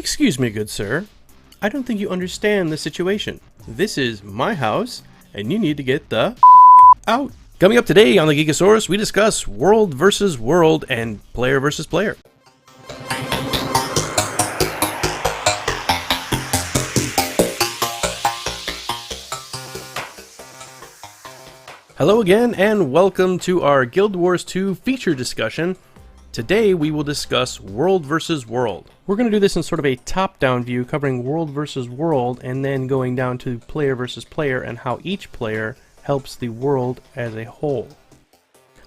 Excuse me, good sir. I don't think you understand the situation. This is my house, and you need to get the out. Coming up today on the Geekasaurus, we discuss world versus world and player versus player. Hello again, and welcome to our Guild Wars 2 feature discussion. Today we will discuss world versus world. We're going to do this in sort of a top-down view, covering world versus world, and then going down to player versus player and how each player helps the world as a whole.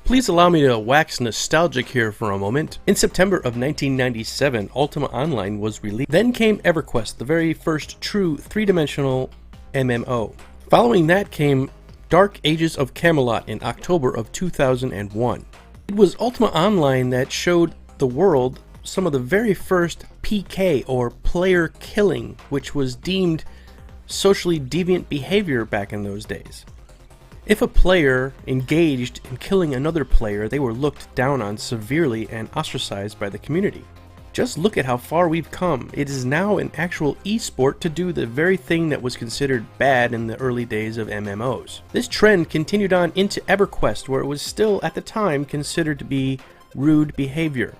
Please allow me to wax nostalgic here for a moment. In September of 1997, Ultima Online was released. Then came EverQuest, the very first true three-dimensional MMO. Following that came Dark Ages of Camelot in October of 2001. It was Ultima Online that showed the world some of the very first PK, or player killing, which was deemed socially deviant behavior back in those days. If a player engaged in killing another player, they were looked down on severely and ostracized by the community. Just look at how far we've come. It is now an actual esport to do the very thing that was considered bad in the early days of MMOs. This trend continued on into EverQuest, where it was still at the time considered to be rude behavior.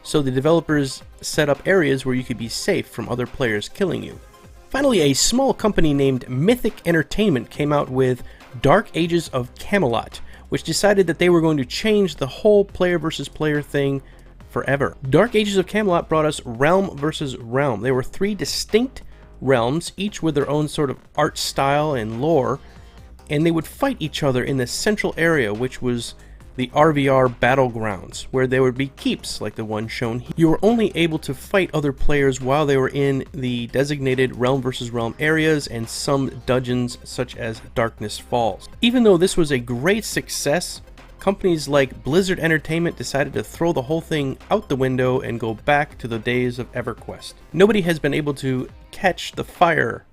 So the developers set up areas where you could be safe from other players killing you. Finally, a small company named Mythic Entertainment came out with Dark Ages of Camelot, which decided that they were going to change the whole player versus player thing forever. Dark Ages of Camelot brought us realm versus realm. There were three distinct realms, each with their own sort of art style and lore, and they would fight each other in the central area, which was the RVR battlegrounds, where there would be keeps like the one shown here. You were only able to fight other players while they were in the designated realm versus realm areas and some dungeons such as Darkness Falls. Even though this was a great success, companies like Blizzard Entertainment decided to throw the whole thing out the window and go back to the days of EverQuest. Nobody has been able to catch the fire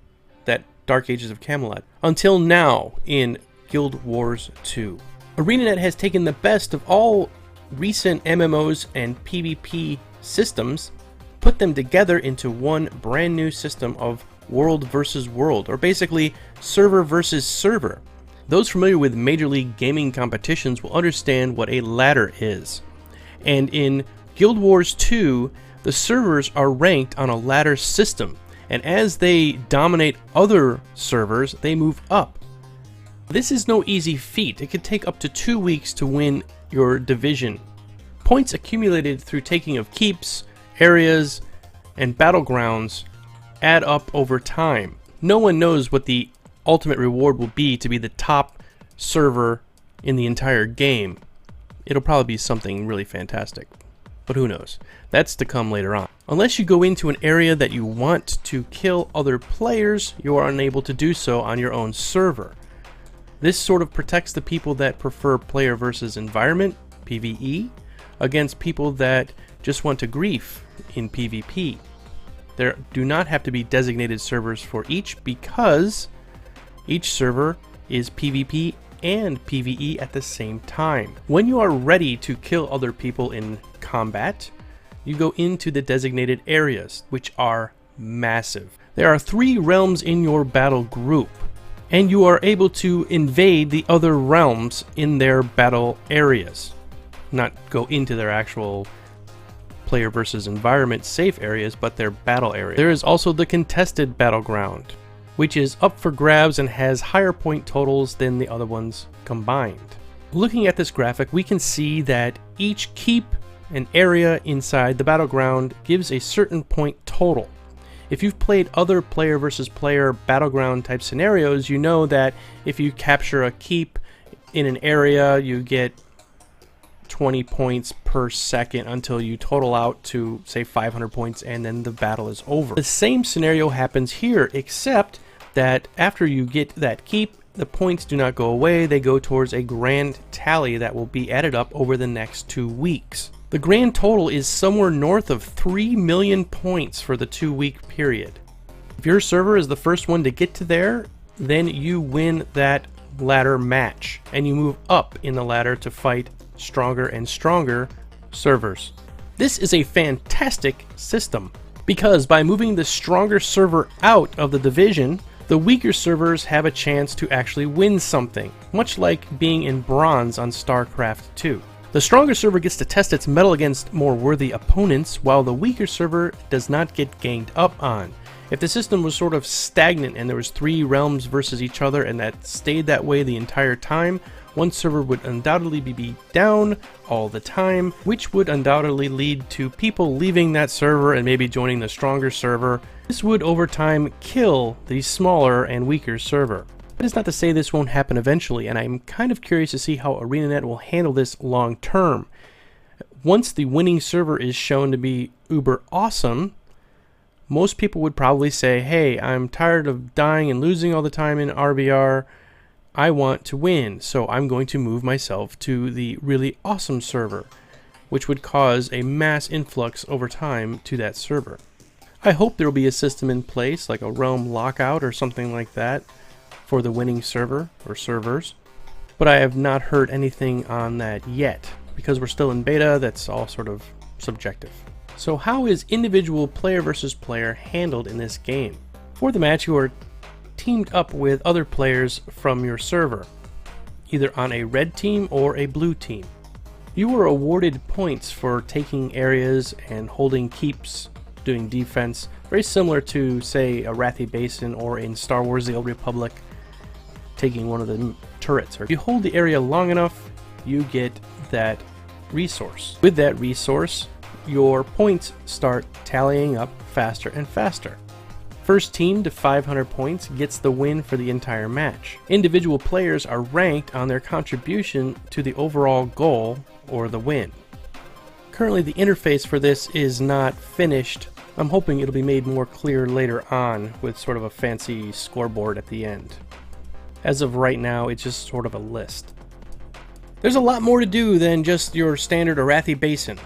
that Dark Ages of Camelot until now in Guild Wars 2. ArenaNet has taken the best of all recent MMOs and PvP systems, put them together into one brand new system of world versus world, or basically server versus server. Those familiar with Major League Gaming competitions will understand what a ladder is. And in Guild Wars 2, the servers are ranked on a ladder system, and as they dominate other servers, they move up. This is no easy feat. It could take up to 2 weeks to win your division. Points accumulated through taking of keeps, areas, and battlegrounds add up over time. No one knows what the ultimate reward will be to be the top server in the entire game. It'll probably be something really fantastic, but who knows? That's to come later on. Unless you go into an area that you want to kill other players, you are unable to do so on your own server. This sort of protects the people that prefer player versus environment, PvE, against people that just want to grief in PvP. There do not have to be designated servers for each, because each server is PvP and PvE at the same time. When you are ready to kill other people in combat, you go into the designated areas, which are massive. There are 3 realms in your battle group, and you are able to invade the other realms in their battle areas. Not go into their actual player versus environment safe areas, but their battle areas. There is also the contested battleground, which is up for grabs and has higher point totals than the other ones combined. Looking at this graphic, we can see that each keep and area inside the battleground gives a certain point total. If you've played other player versus player battleground type scenarios, you know that if you capture a keep in an area, you get 20 points per second until you total out to, say, 500 points, and then the battle is over. The same scenario happens here, except that after you get that keep, the points do not go away. They go towards a grand tally that will be added up over the next 2 weeks. The grand total is somewhere north of 3 million points for the 2-week period. If your server is the first one to get to there, then you win that ladder match, and you move up in the ladder to fight stronger and stronger servers. This is a fantastic system Because by moving the stronger server out of the division, the weaker servers have a chance to actually win something, much like being in bronze on StarCraft 2. The stronger server gets to test its mettle against more worthy opponents, while the weaker server does not get ganged up on. If the system was sort of stagnant and there was 3 realms versus each other and that stayed that way the entire time, one server would undoubtedly be beat down all the time, which would undoubtedly lead to people leaving that server and maybe joining the stronger server. This would over time kill the smaller and weaker server. That is not to say this won't happen eventually, and I'm kind of curious to see how ArenaNet will handle this long term. Once the winning server is shown to be uber awesome, most people would probably say, hey, I'm tired of dying and losing all the time in RVR. I want to win, so I'm going to move myself to the really awesome server, which would cause a mass influx over time to that server. I hope there will be a system in place, like a realm lockout or something like that, for the winning server or servers, but I have not heard anything on that yet. Because we're still in beta, that's all sort of subjective. So how is individual player versus player handled in this game? For the match, you are teamed up with other players from your server, either on a red team or a blue team. You are awarded points for taking areas and holding keeps, doing defense, very similar to, say, a Wrathy Basin or in Star Wars The Old Republic, taking one of the turrets. Or if you hold the area long enough, you get that resource. With that resource, your points start tallying up faster and faster. First team to 500 points gets the win for the entire match. Individual players are ranked on their contribution to the overall goal or the win. Currently the interface for this is not finished. I'm hoping it'll be made more clear later on with sort of a fancy scoreboard at the end. As of right now, it's just sort of a list. There's a lot more to do than just your standard Wrathy Basin.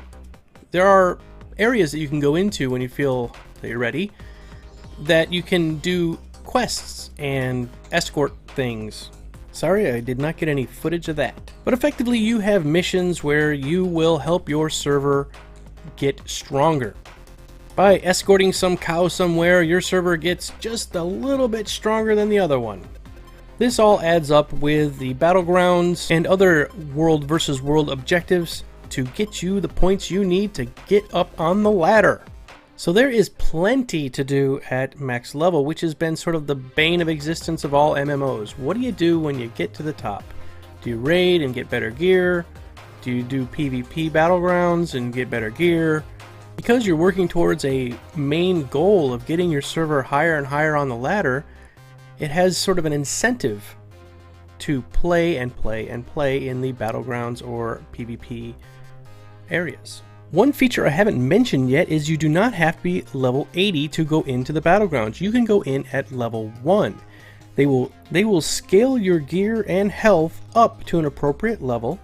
There are areas that you can go into when you feel that you're ready, that you can do quests and escort things. Sorry, I did not get any footage of that. But effectively, you have missions where you will help your server get stronger. By escorting some cow somewhere, your server gets just a little bit stronger than the other one. This all adds up with the battlegrounds and other world versus world objectives to get you the points you need to get up on the ladder. So there is plenty to do at max level, which has been sort of the bane of existence of all MMOs. What do you do when you get to the top? Do you raid and get better gear? Do you do PvP battlegrounds and get better gear? Because you're working towards a main goal of getting your server higher and higher on the ladder, it has sort of an incentive to play and play and play in the battlegrounds or PvP areas. One feature I haven't mentioned yet is you do not have to be level 80 to go into the battlegrounds. You can go in at level 1. They will scale your gear and health up to an appropriate level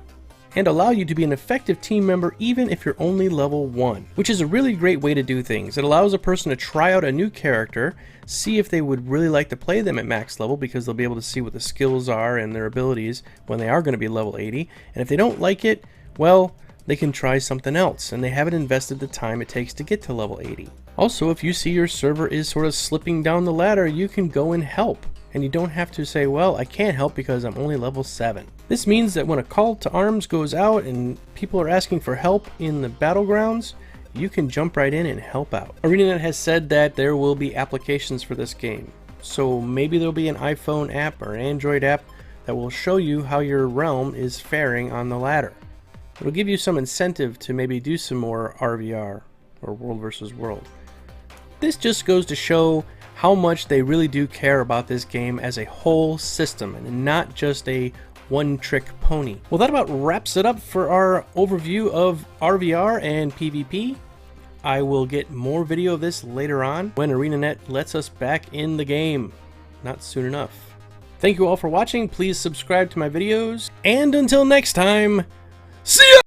and allow you to be an effective team member even if you're only level 1, which is a really great way to do things. It allows a person to try out a new character, see if they would really like to play them at max level because they'll be able to see what the skills are and their abilities when they are going to be level 80, and if they don't like it, well, they can try something else and they haven't invested the time it takes to get to level 80. Also, if you see your server is sort of slipping down the ladder, you can go and help. And you don't have to say, well, I can't help because I'm only level 7. This means that when a call to arms goes out and people are asking for help in the battlegrounds, you can jump right in and help out. ArenaNet has said that there will be applications for this game. So maybe there'll be an iPhone app or an Android app that will show you how your realm is faring on the ladder. It'll give you some incentive to maybe do some more RVR, or World versus World. This just goes to show how much they really do care about this game as a whole system and not just a one-trick pony. Well, that about wraps it up for our overview of RVR and PvP. I will get more video of this later on when ArenaNet lets us back in the game. Not soon enough. Thank you all for watching. Please subscribe to my videos. And until next time, see ya!